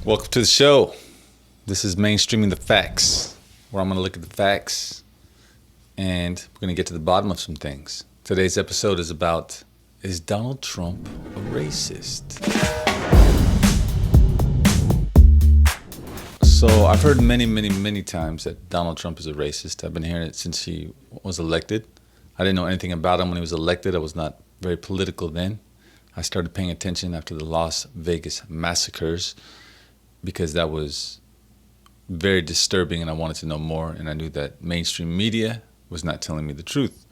Welcome to the show. This is Mainstreaming the Facts, where I'm going to look at the facts and we're going to get to the bottom of some things. Today's episode is about, is Donald Trump a racist? So I've heard many times that Donald Trump is a racist. I've been hearing it since he was elected. I didn't know anything about him when he was elected. I was not very political then. I started paying attention after the Las Vegas massacres because that was very disturbing and I wanted to know more, and I knew that mainstream media was not telling me the truth.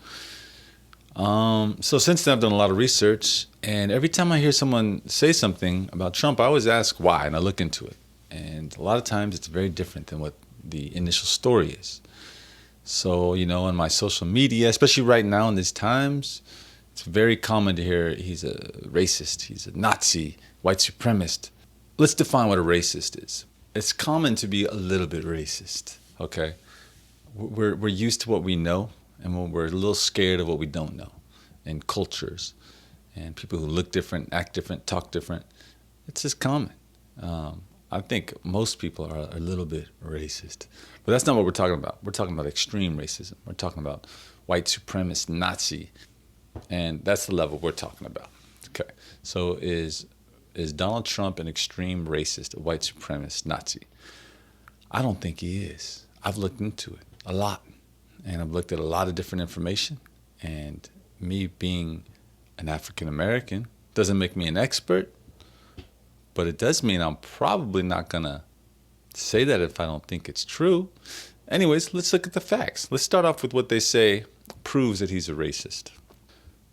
So since then I've done a lot of research, and every time I hear someone say something about Trump, I always ask why, and I look into it. And a lot of times it's very different than what the initial story is. So, you know, on my social media, especially right now in these times, it's very common to hear he's a racist, he's a Nazi, white supremacist. Let's define what a racist is. It's common to be a little bit racist, okay? We're used to what we know, and we're a little scared of what we don't know, and cultures, and people who look different, act different, talk different. It's just common. I think most people are a little bit racist, but that's not what we're talking about. We're talking about extreme racism. We're talking about white supremacist, Nazi, and that's the level we're talking about. Okay, so is Donald Trump an extreme racist, a white supremacist, Nazi? I don't think he is. I've looked into it a lot, and I've looked at a lot of different information, and me being an African American doesn't make me an expert, but it does mean I'm probably not gonna say that if I don't think it's true. Anyways, let's look at the facts. Let's start off with what they say proves that he's a racist.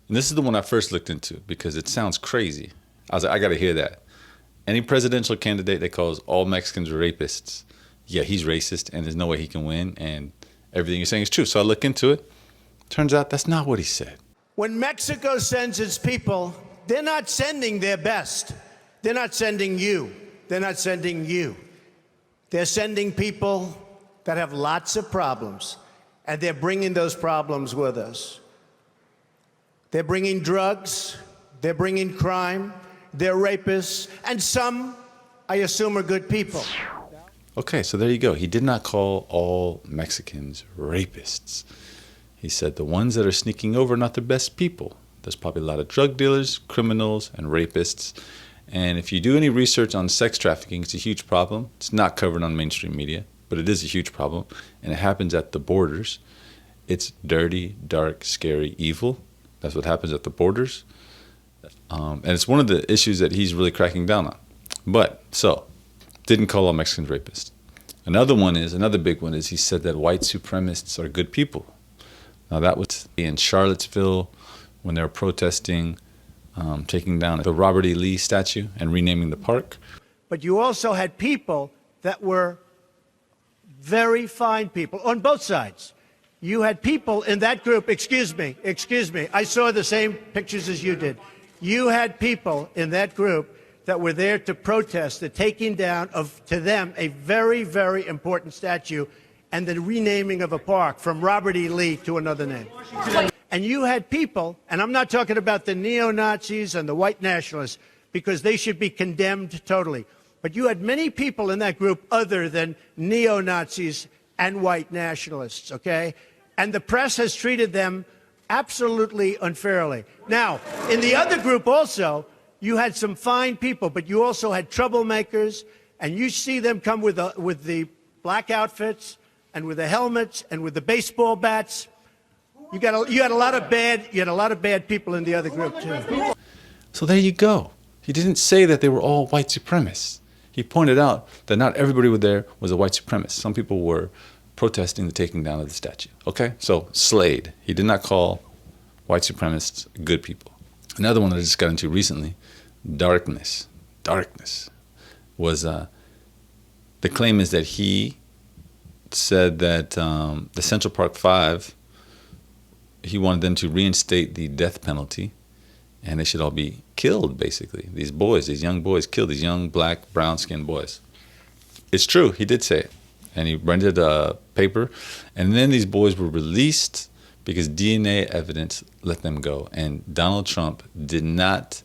And this is the one I first looked into because it sounds crazy. I was like, I gotta hear that. Any presidential candidate that calls all Mexicans rapists, yeah, he's racist and there's no way he can win and everything you're saying is true. So I look into it. Turns out that's not what he said. When Mexico sends its people, they're not sending their best. They're not sending you. They're not sending you. They're sending people that have lots of problems, and they're bringing those problems with us. They're bringing drugs, they're bringing crime, they're rapists, and some, I assume, are good people. Okay, so there you go. He did not call all Mexicans rapists. He said the ones that are sneaking over are not the best people. There's probably a lot of drug dealers, criminals, and rapists. And if you do any research on sex trafficking, it's a huge problem. It's not covered on mainstream media, but it is a huge problem. And it happens at the borders. It's dirty, dark, scary, evil. That's what happens at the borders. And it's one of the issues that he's really cracking down on. But, so, didn't call all Mexicans rapists. Another big one is he said that white supremacists are good people. Now that was in Charlottesville when they were protesting taking down the Robert E. Lee statue and renaming the park. But you also had people that were very fine people on both sides. You had people in that group, excuse me, I saw the same pictures as you did. You had people in that group that were there to protest the taking down of, to them, a very, very important statue and the renaming of a park from Robert E. Lee to another name. And you had people, and I'm not talking about the neo-Nazis and the white nationalists, because they should be condemned totally. But you had many people in that group other than neo-Nazis and white nationalists, okay? And the press has treated them absolutely unfairly. Now, in the other group also, you had some fine people, but you also had troublemakers, and you see them come with the black outfits and with the helmets and with the baseball bats. You had a lot of bad people in the other group too. So there you go. He didn't say that they were all white supremacists. He pointed out that not everybody there was a white supremacist. Some people were protesting the taking down of the statue. Okay? So Slade. He did not call white supremacists good people. Another one that I just got into recently, darkness. Darkness was the claim is that he said that the Central Park Five, he wanted them to reinstate the death penalty and they should all be killed, basically. These boys, these young boys, killed these young black, brown-skinned boys. It's true, he did say it. And he rented a paper. And then these boys were released because DNA evidence let them go. And Donald Trump did not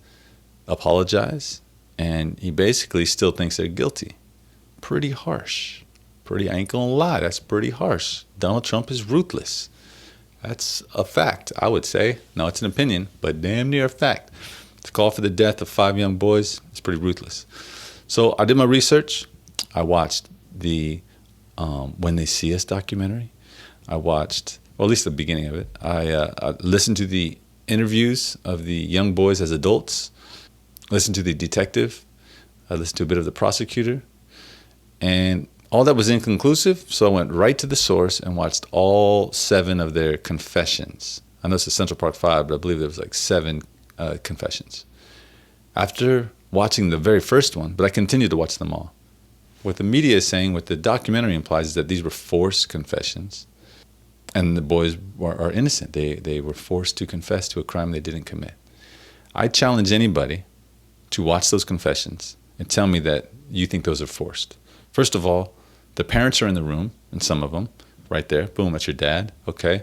apologize. And he basically still thinks they're guilty. pretty harsh. I ain't gonna lie, that's pretty harsh. Donald Trump is ruthless. That's a fact, I would say. No, it's an opinion, but damn near a fact. To call for the death of 5 young boys is pretty ruthless. So I did my research. I watched the When They See Us documentary. I watched, well, at least the beginning of it. I listened to the interviews of the young boys as adults, listened to the detective, I listened to a bit of the prosecutor, and all that was inconclusive, so I went right to the source and watched all 7 of their confessions. I know it's a Central Park 5, but I believe there was like 7 confessions. After watching the very first one, but I continued to watch them all, what the media is saying, what the documentary implies, is that these were forced confessions, and the boys are innocent. They were forced to confess to a crime they didn't commit. I challenge anybody to watch those confessions and tell me that you think those are forced. First of all, the parents are in the room, and some of them, right there. Boom, that's your dad. Okay.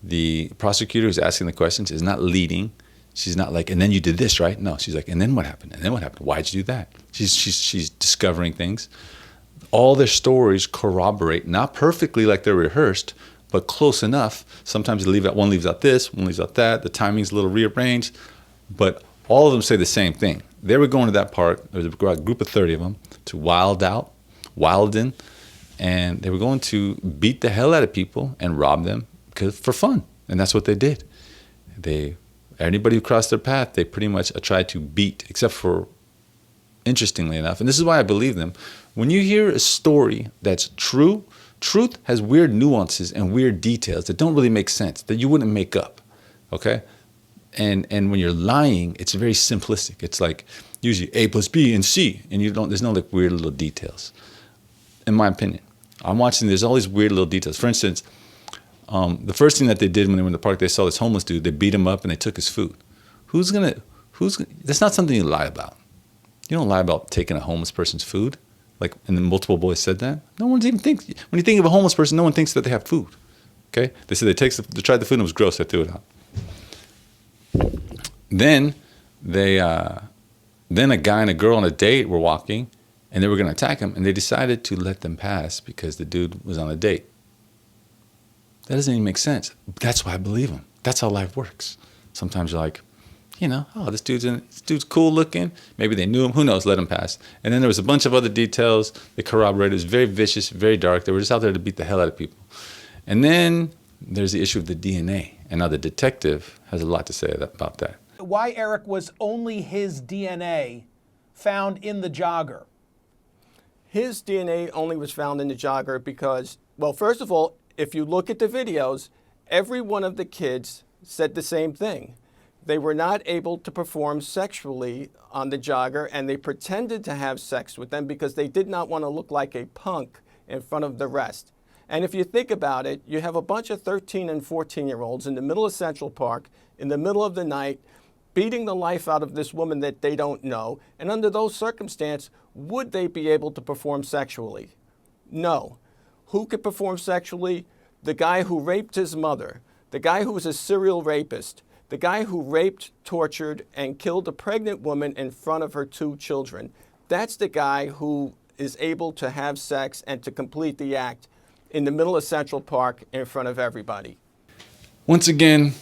The prosecutor who's asking the questions is not leading. She's not like, and then you did this, right? No, she's like, and then what happened? And then what happened? Why'd you do that? She's discovering things. All their stories corroborate, not perfectly like they're rehearsed, but close enough. Sometimes one leaves out this, one leaves out that. The timing's a little rearranged, but all of them say the same thing. They were going to that park. There was a group of 30 of them to Wilden, and they were going to beat the hell out of people and rob them for fun, and that's what they did. Anybody who crossed their path, they pretty much tried to beat, except for, interestingly enough, and this is why I believe them, when you hear a story that's true, truth has weird nuances and weird details that don't really make sense, that you wouldn't make up, okay? And when you're lying, it's very simplistic. It's like usually A plus B and C, and there's no like weird little details. In my opinion, I'm watching, there's all these weird little details. For instance, the first thing that they did when they were in the park, they saw this homeless dude, they beat him up and they took his food. That's not something you lie about. You don't lie about taking a homeless person's food. Like, and then multiple boys said that. No one even thinks, when you think of a homeless person, no one thinks that they have food. Okay? They said they tried the food and it was gross, they threw it out. Then a guy and a girl on a date were walking, and they were going to attack him, and they decided to let them pass because the dude was on a date. That doesn't even make sense. That's why I believe him. That's how life works. Sometimes you're like, this dude's cool looking. Maybe they knew him. Who knows? Let him pass. And then there was a bunch of other details that corroborated. It was very vicious, very dark. They were just out there to beat the hell out of people. And then there's the issue of the DNA. And now the detective has a lot to say about that. Why, Eric, was only his DNA found in the jogger? His DNA only was found in the jogger because, well, first of all, if you look at the videos, every one of the kids said the same thing. They were not able to perform sexually on the jogger, and they pretended to have sex with them because they did not want to look like a punk in front of the rest. And if you think about it, you have a bunch of 13 and 14-year-olds in the middle of Central Park, in the middle of the night, beating the life out of this woman that they don't know. And under those circumstances, would they be able to perform sexually? No. Who could perform sexually? The guy who raped his mother, the guy who was a serial rapist, the guy who raped, tortured, and killed a pregnant woman in front of her 2 children. That's the guy who is able to have sex and to complete the act in the middle of Central Park in front of everybody. Once again,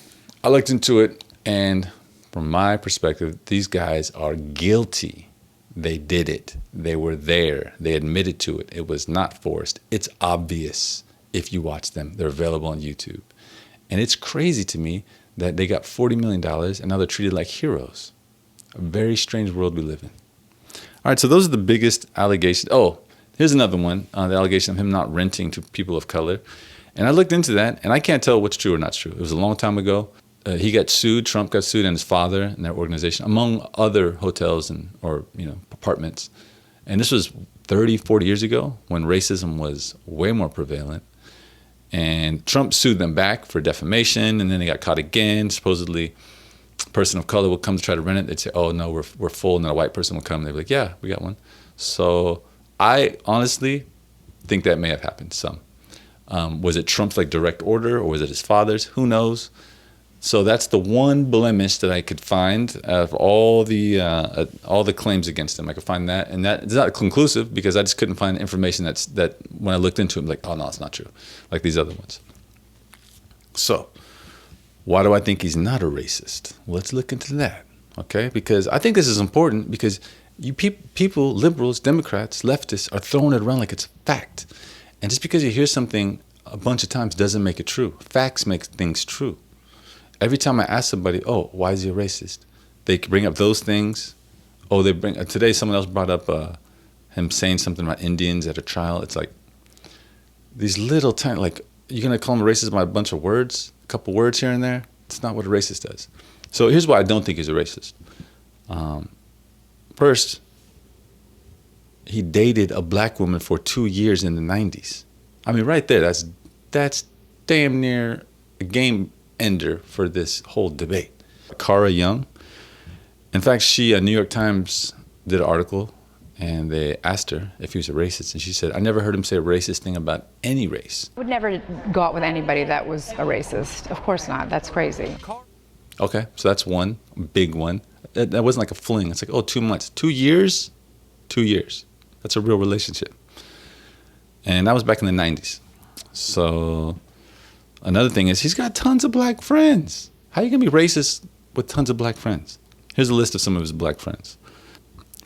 I looked into it, and from my perspective, these guys are guilty. They did it. They were there. They admitted to it. It was not forced. It's obvious if you watch them. They're available on YouTube. And it's crazy to me that they got $40 million and now they're treated like heroes. A very strange world we live in. All right, so those are the biggest allegations. Oh, here's another one, the allegation of him not renting to people of color. And I looked into that, and I can't tell what's true or not true. It was a long time ago. He got sued, Trump got sued, and his father and their organization, among other hotels or apartments. And this was 30, 40 years ago when racism was way more prevalent. And Trump sued them back for defamation, and then they got caught again. Supposedly, a person of color would come to try to rent it. They'd say, oh, no, we're full. And then a white person would come, and they'd be like, yeah, we got one. So I honestly think that may have happened some. Was it Trump's direct order, or was it his father's? Who knows? So that's the one blemish that I could find of all the claims against him. I could find that, and that is not conclusive because I just couldn't find information that when I looked into it, I'm like, oh no, it's not true, like these other ones. So, why do I think he's not a racist? Well, let's look into that, okay? Because I think this is important because you people, liberals, Democrats, leftists, are throwing it around like it's a fact. And just because you hear something a bunch of times doesn't make it true. Facts make things true. Every time I ask somebody, oh, why is he a racist? They bring up those things. Oh, today someone else brought up him saying something about Indians at a trial. It's like these little tiny, like, you're going to call him a racist by a bunch of words, a couple words here and there? It's not what a racist does. So here's why I don't think he's a racist. First, he dated a black woman for 2 years in the 90s. I mean, right there, that's damn near a game ender for this whole debate. Cara Young, in fact, New York Times did an article, and they asked her if he was a racist, and she said, I never heard him say a racist thing about any race. I would never go out with anybody that was a racist. Of course not. That's crazy. Okay, so that's one big one. That wasn't like a fling. It's like, oh, 2 months. 2 years? 2 years. That's a real relationship. And that was back in the 90s. So another thing is he's got tons of black friends. How are you going to be racist with tons of black friends? Here's a list of some of his black friends.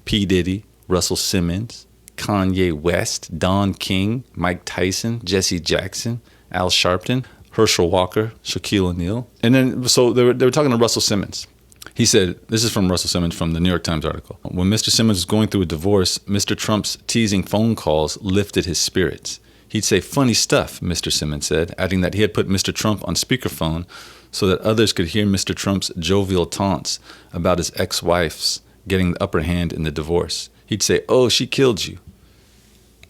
P. Diddy, Russell Simmons, Kanye West, Don King, Mike Tyson, Jesse Jackson, Al Sharpton, Herschel Walker, Shaquille O'Neal. And then, so they were talking to Russell Simmons. He said, this is from Russell Simmons from the New York Times article. When Mr. Simmons was going through a divorce, Mr. Trump's teasing phone calls lifted his spirits. He'd say funny stuff, Mr. Simmons said, adding that he had put Mr. Trump on speakerphone so that others could hear Mr. Trump's jovial taunts about his ex-wife's getting the upper hand in the divorce. He'd say, oh, she killed you.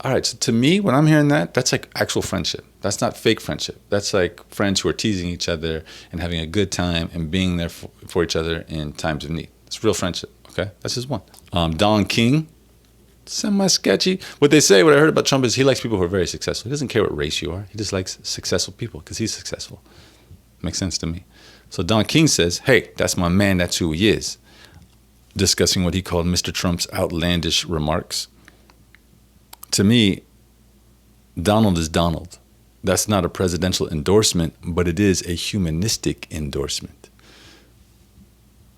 All right, so to me, when I'm hearing that, that's like actual friendship. That's not fake friendship. That's like friends who are teasing each other and having a good time and being there for each other in times of need. It's real friendship, okay? That's just one. Don King, semi-sketchy. What I heard about Trump is he likes people who are very successful. He doesn't care what race you are. He just likes successful people because he's successful. Makes sense to me. So Don King says, hey, that's my man, that's who he is, discussing what he called Mr. Trump's outlandish remarks. To me, Donald is Donald. That's not a presidential endorsement, but it is a humanistic endorsement.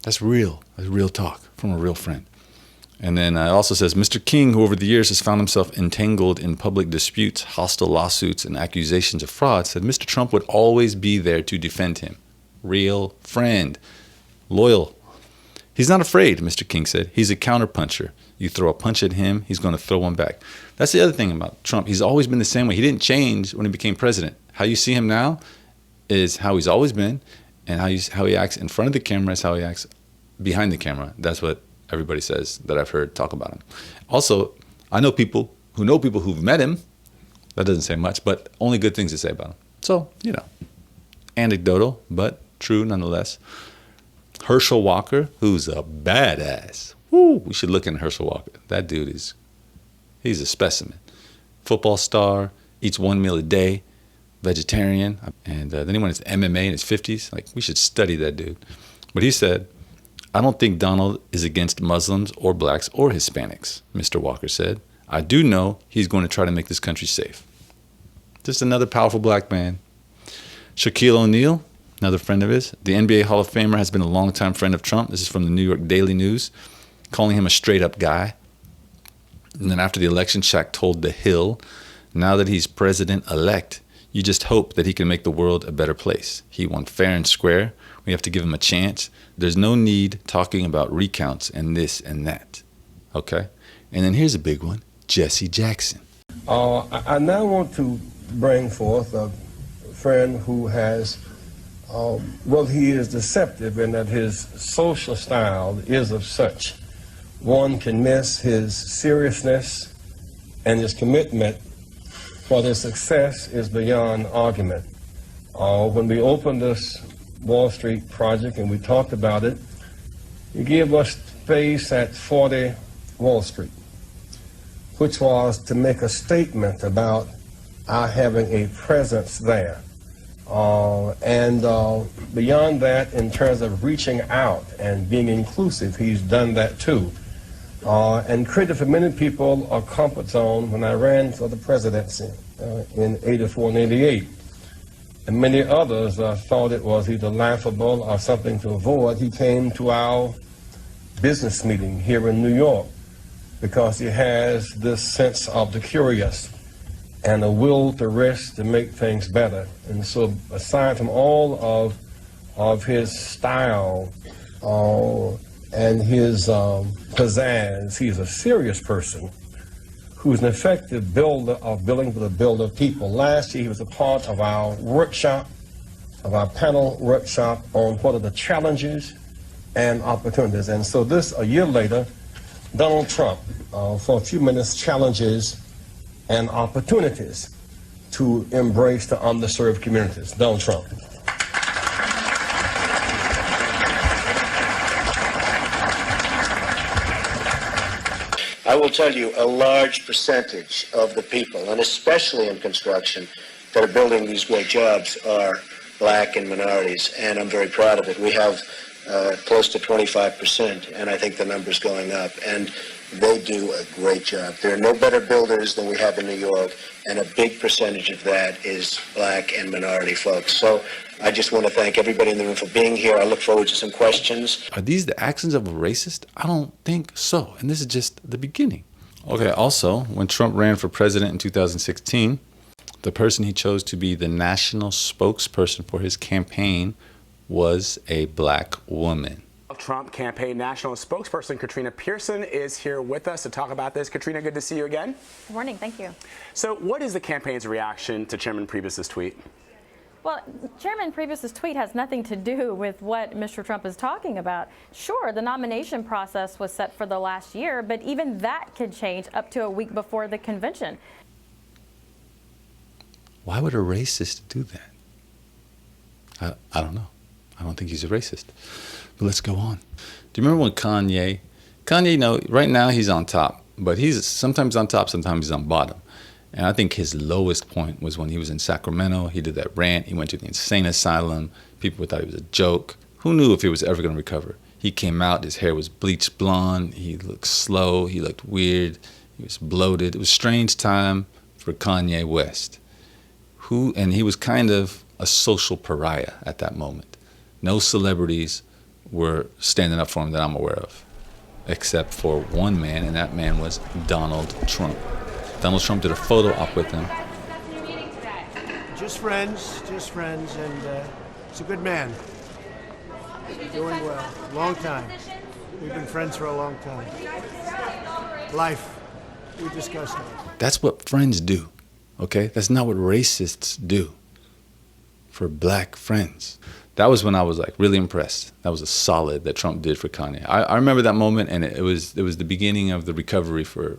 That's real. That's real talk from a real friend. And then it also says, Mr. King, who over the years has found himself entangled in public disputes, hostile lawsuits, and accusations of fraud, said Mr. Trump would always be there to defend him. Real friend. Loyal. He's not afraid, Mr. King said. He's a counterpuncher. You throw a punch at him, he's going to throw one back. That's the other thing about Trump. He's always been the same way. He didn't change when he became president. How you see him now is how he's always been, and how he acts in front of the camera is how he acts behind the camera. That's what everybody says that I've heard talk about him. Also, I know people who've met him. That doesn't say much, but only good things to say about him. So, anecdotal, but true nonetheless. Herschel Walker, who's a badass. Woo, we should look into Herschel Walker. That dude he's a specimen. Football star, eats one meal a day, vegetarian, and then he went into MMA in his 50s. Like, we should study that dude. But he said, I don't think Donald is against Muslims or blacks or Hispanics, Mr. Walker said. I do know he's going to try to make this country safe. Just another powerful black man. Shaquille O'Neal, another friend of his. The NBA Hall of Famer has been a longtime friend of Trump. This is from the New York Daily News, calling him a straight-up guy. And then after the election, Shaq told The Hill, now that he's president-elect, you just hope that he can make the world a better place. He won fair and square. We have to give him a chance. There's no need talking about recounts and this and that. Okay? And then here's a big one, Jesse Jackson. I now want to bring forth a friend who has, he is deceptive in that his social style is of such. One can miss his seriousness, and his commitment for their success is beyond argument. When we opened this Wall Street project and we talked about it, he gave us space at 40 Wall Street, which was to make a statement about our having a presence there. And beyond that, in terms of reaching out and being inclusive, he's done that too. And created for many people a comfort zone when I ran for the presidency in 84 and 88. And many others thought it was either laughable or something to avoid. He came to our business meeting here in New York because he has this sense of the curious and a will to rest to make things better. And so aside from all of his style and his pizzazz, he's a serious person who's an effective builder of building for the builder of people. Last year he was a part of our workshop, of our panel workshop on what are the challenges and opportunities. And so a year later, Donald Trump, for a few minutes, challenges and opportunities to embrace the underserved communities. Donald Trump. I will tell you, a large percentage of the people, and especially in construction, that are building these great jobs are black and minorities, and I'm very proud of it. We have close to 25%, and I think the number's going up, and they do a great job. There are no better builders than we have in New York, and a big percentage of that is black and minority folks. So I just want to thank everybody in the room for being here. I look forward to some questions. Are these the actions of a racist? I don't think so. And this is just the beginning. Okay, also, when Trump ran for president in 2016, the person he chose to be the national spokesperson for his campaign was a black woman. Trump campaign national spokesperson Katrina Pierson is here with us to talk about this. Katrina, good to see you again. Good morning, thank you. So what is the campaign's reaction to Chairman Priebus's tweet? Well, Chairman Priebus's tweet has nothing to do with what Mr. Trump is talking about. Sure, the nomination process was set for the last year, but even that could change up to a week before the convention. Why would a racist do that? I don't know. I don't think he's a racist. But let's go on. Do you remember when Kanye, right now he's on top, but he's sometimes on top, sometimes he's on bottom. And I think his lowest point was when he was in Sacramento. He did that rant. He went to the insane asylum. People thought he was a joke. Who knew if he was ever going to recover? He came out, his hair was bleached blonde. He looked slow. He looked weird. He was bloated. It was a strange time for Kanye West. And he was kind of a social pariah at that moment. No celebrities were standing up for him that I'm aware of, except for one man, and that man was Donald Trump. Donald Trump did a photo op with him. Just friends, and he's a good man. Doing well. Long time. We've been friends for a long time. Life. We discussed it. That's what friends do, okay? That's not what racists do for black friends. That was when I was like really impressed. That was a solid that Trump did for Kanye. I remember that moment, and it was the beginning of the recovery for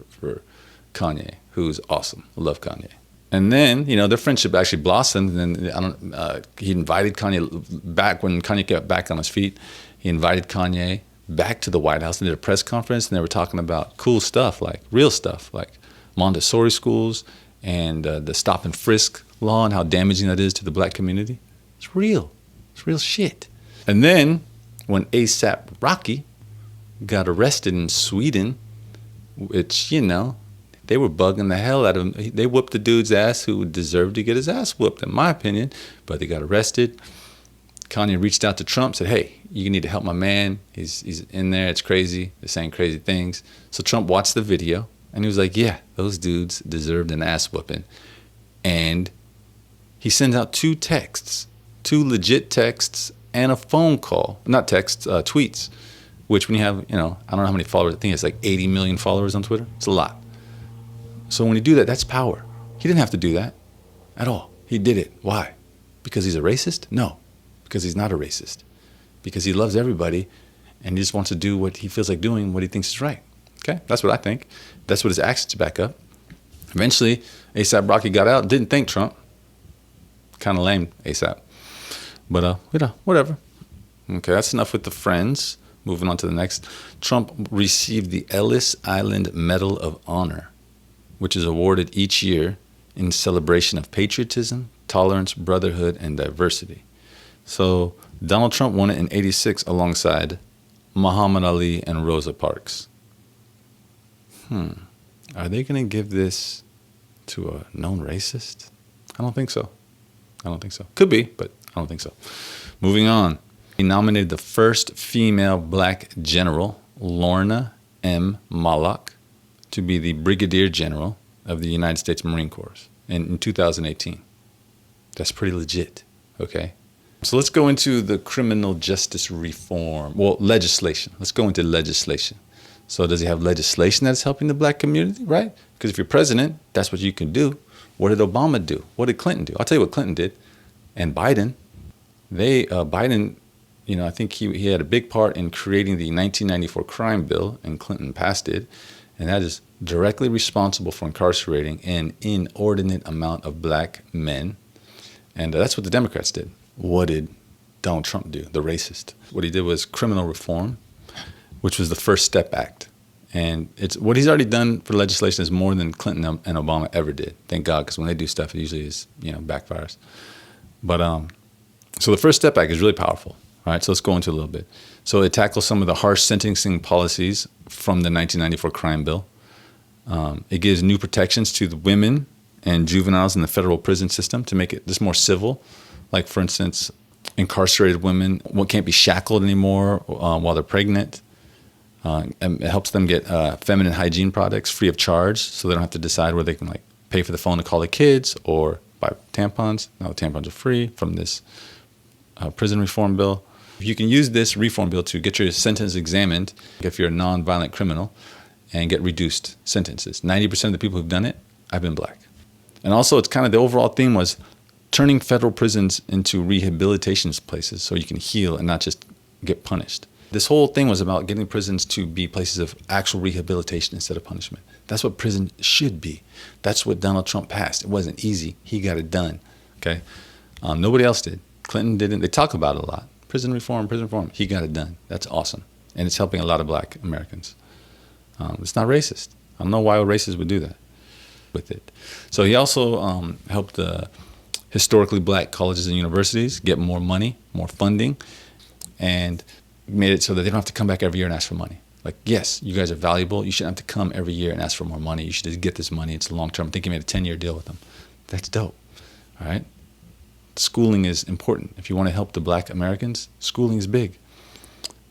Kanye, who's awesome. I love Kanye. And then, their friendship actually blossomed. And then he invited Kanye back when Kanye got back on his feet. He invited Kanye back to the White House and did a press conference, and they were talking about cool stuff, like real stuff, like Montessori schools and the stop and frisk law and how damaging that is to the black community. It's real. It's real shit. And then when ASAP Rocky got arrested in Sweden, which, they were bugging the hell out of him. They whooped the dude's ass who deserved to get his ass whooped, in my opinion, but they got arrested. Kanye reached out to Trump, said, hey, you need to help my man. He's in there. It's crazy. They're saying crazy things. So Trump watched the video, and he was like, yeah, those dudes deserved an ass whooping. And he sends out two legit texts, and a phone call. Not texts, tweets, which when you have, I don't know how many followers. I think it's like 80 million followers on Twitter. It's a lot. So when you do that, that's power. He didn't have to do that at all. He did it. Why? Because he's a racist? No, because he's not a racist. Because he loves everybody, and he just wants to do what he feels like doing, what he thinks is right. Okay? That's what I think. That's what his actions back up. Eventually, ASAP Rocky got out, didn't thank Trump. Kind of lame, ASAP. But, whatever. Okay, that's enough with the friends. Moving on to the next. Trump received the Ellis Island Medal of Honor, which is awarded each year in celebration of patriotism, tolerance, brotherhood, and diversity. So Donald Trump won it in '86 alongside Muhammad Ali and Rosa Parks. Are they going to give this to a known racist? I don't think so. Could be, but I don't think so. Moving on. He nominated the first female black general, Lorna M. Malloch, to be the Brigadier General of the United States Marine Corps in 2018. That's pretty legit, okay? So let's go into the criminal justice reform. Well, legislation. Let's go into legislation. So does he have legislation that's helping the black community, right? Because if you're president, that's what you can do. What did Obama do? What did Clinton do? I'll tell you what Clinton did. And Biden. Biden, I think he had a big part in creating the 1994 crime bill, and Clinton passed it. And that is directly responsible for incarcerating an inordinate amount of black men. And that's what the Democrats did. What did Donald Trump do, the racist? What he did was criminal reform, which was the First Step Act. And it's what he's already done for legislation is more than Clinton and Obama ever did. Thank God, because when they do stuff, it usually is, backfires. But so the First Step Act is really powerful. All right, so let's go into it a little bit. So it tackles some of the harsh sentencing policies from the 1994 crime bill. It gives new protections to the women and juveniles in the federal prison system to make it just more civil. Like, for instance, incarcerated women can't be shackled anymore while they're pregnant. And it helps them get feminine hygiene products free of charge, so they don't have to decide whether they can pay for the phone to call the kids or buy tampons. Now the tampons are free from this prison reform bill. You can use this reform bill to get your sentence examined if you're a non-violent criminal and get reduced sentences. 90% of the people who've done it have been black. And also, it's kind of the overall theme was turning federal prisons into rehabilitation places so you can heal and not just get punished. This whole thing was about getting prisons to be places of actual rehabilitation instead of punishment. That's what prison should be. That's what Donald Trump passed. It wasn't easy. He got it done. Okay, nobody else did. Clinton didn't. They talk about it a lot. Prison reform. He got it done. That's awesome, and it's helping a lot of black Americans. It's not racist. I don't know why a racist would do that with it. So he also helped the historically black colleges and universities get more money, more funding, and made it so that they don't have to come back every year and ask for money. Like, yes, you guys are valuable. You shouldn't have to come every year and ask for more money. You should just get this money. It's long term. I think he made a 10-year deal with them. That's dope. All right? Schooling is important. If you want to help the black Americans, schooling is big.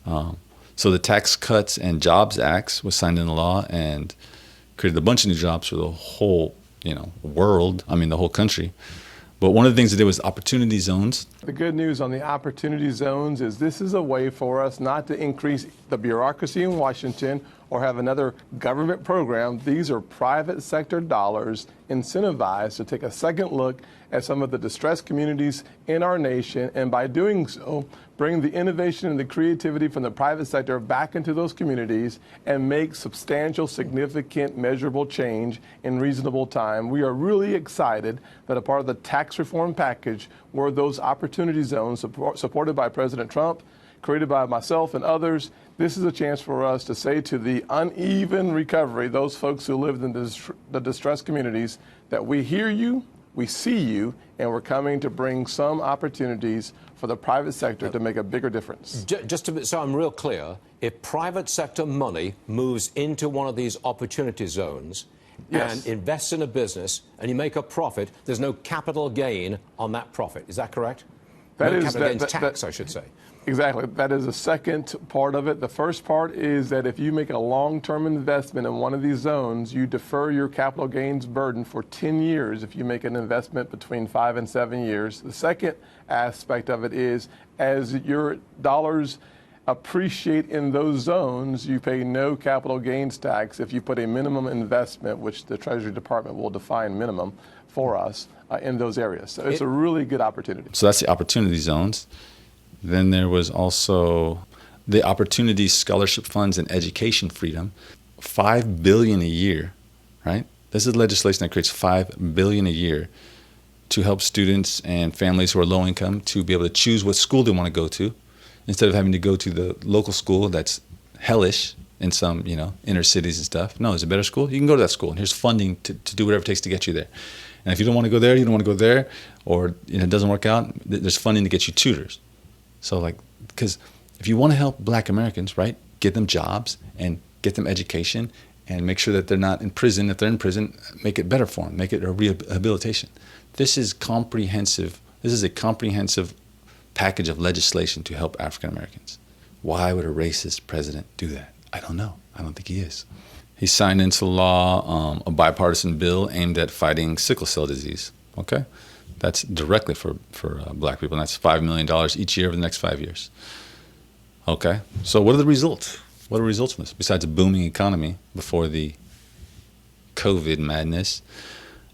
So the Tax Cuts and Jobs Act was signed into law and created a bunch of new jobs for the whole, world. I mean, the whole country. But one of the things they did was opportunity zones. The good news on the opportunity zones is this is a way for us not to increase the bureaucracy in Washington or have another government program. These are private sector dollars incentivized to take a second look at some of the distressed communities in our nation, and by doing so, bring the innovation and the creativity from the private sector back into those communities and make substantial, significant, measurable change in reasonable time. We are really excited that a part of the tax reform package were those opportunity zones supported by President Trump, created by myself and others. This is a chance for us to say to the uneven recovery, those folks who live in the distressed communities, that we hear you, we see you, and we're coming to bring some opportunities for the private sector to make a bigger difference. So I'm real clear, if private sector money moves into one of these opportunity zones and invests in a business and you make a profit, there's no capital gain on that profit. Is that correct? Capital gains tax, I should say. Exactly. That is the second part of it. The first part is that if you make a long-term investment in one of these zones, you defer your capital gains burden for 10 years if you make an investment between 5 and 7 years. The second aspect of it is as your dollars appreciate in those zones, you pay no capital gains tax if you put a minimum investment, which the Treasury Department will define minimum for us in those areas. So it's a really good opportunity. So that's the opportunity zones. Then there was also the Opportunity Scholarship Funds and Education Freedom, $5 billion a year, right? This is legislation that creates $5 billion a year to help students and families who are low income to be able to choose what school they want to go to instead of having to go to the local school that's hellish in some, inner cities and stuff. No, is it a better school? You can go to that school, and here's funding to do whatever it takes to get you there. And if you don't want to go there, you don't want to go there, or it doesn't work out, there's funding to get you tutors. So because if you want to help Black Americans, right, get them jobs and get them education and make sure that they're not in prison. If they're in prison, make it better for them, make it a rehabilitation. This is comprehensive. This is a comprehensive package of legislation to help African Americans. Why would a racist president do that? I don't know. I don't think he is. He signed into law a bipartisan bill aimed at fighting sickle cell disease. Okay, that's directly for Black people, and that's $5 million each year over the next 5 years. Okay, so what are the results? What are the results from this? Besides a booming economy before the COVID madness,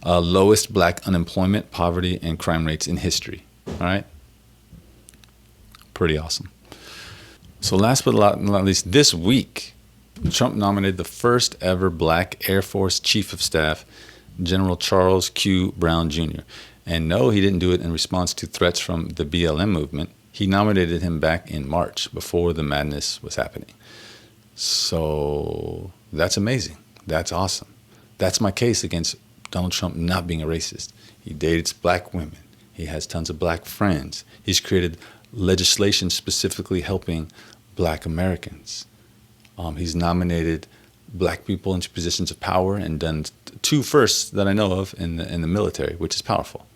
lowest Black unemployment, poverty, and crime rates in history. All right, pretty awesome. So last but not least, this week, Trump nominated the first ever Black Air Force Chief of Staff, General Charles Q. Brown Jr. And no, he didn't do it in response to threats from the BLM movement. He nominated him back in March, before the madness was happening. So that's amazing. That's awesome. That's my case against Donald Trump not being a racist. He dates Black women. He has tons of Black friends. He's created legislation specifically helping Black Americans. He's nominated Black people into positions of power and done 2 firsts that I know of in the military, which is powerful.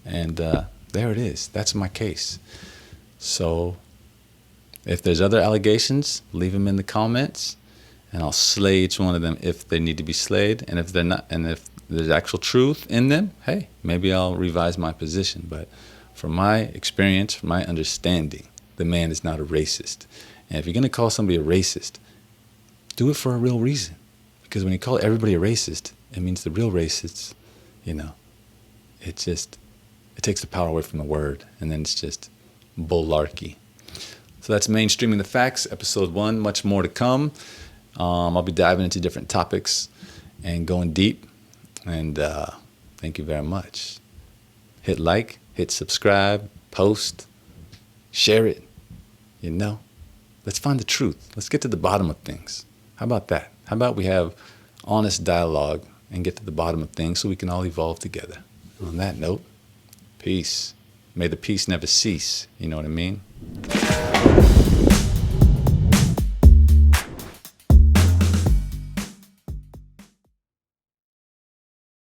And there it is. That's my case. So if there's other allegations, leave them in the comments, and I'll slay each one of them if they need to be slayed. And if they're not, and if there's actual truth in them, hey, maybe I'll revise my position. But from my experience, from my understanding, the man is not a racist. And if you're going to call somebody a racist, do it for a real reason. Because when you call everybody a racist, it means the real racists, it takes the power away from the word, and then it's just bullarchy. So that's Mainstreaming the Facts, episode 1. Much more to come. I'll be diving into different topics and going deep. And thank you very much. Hit like, hit subscribe, post, share it. Let's find the truth. Let's get to the bottom of things. How about that? How about we have honest dialogue and get to the bottom of things so we can all evolve together? On that note, peace. May the peace never cease. You know what I mean?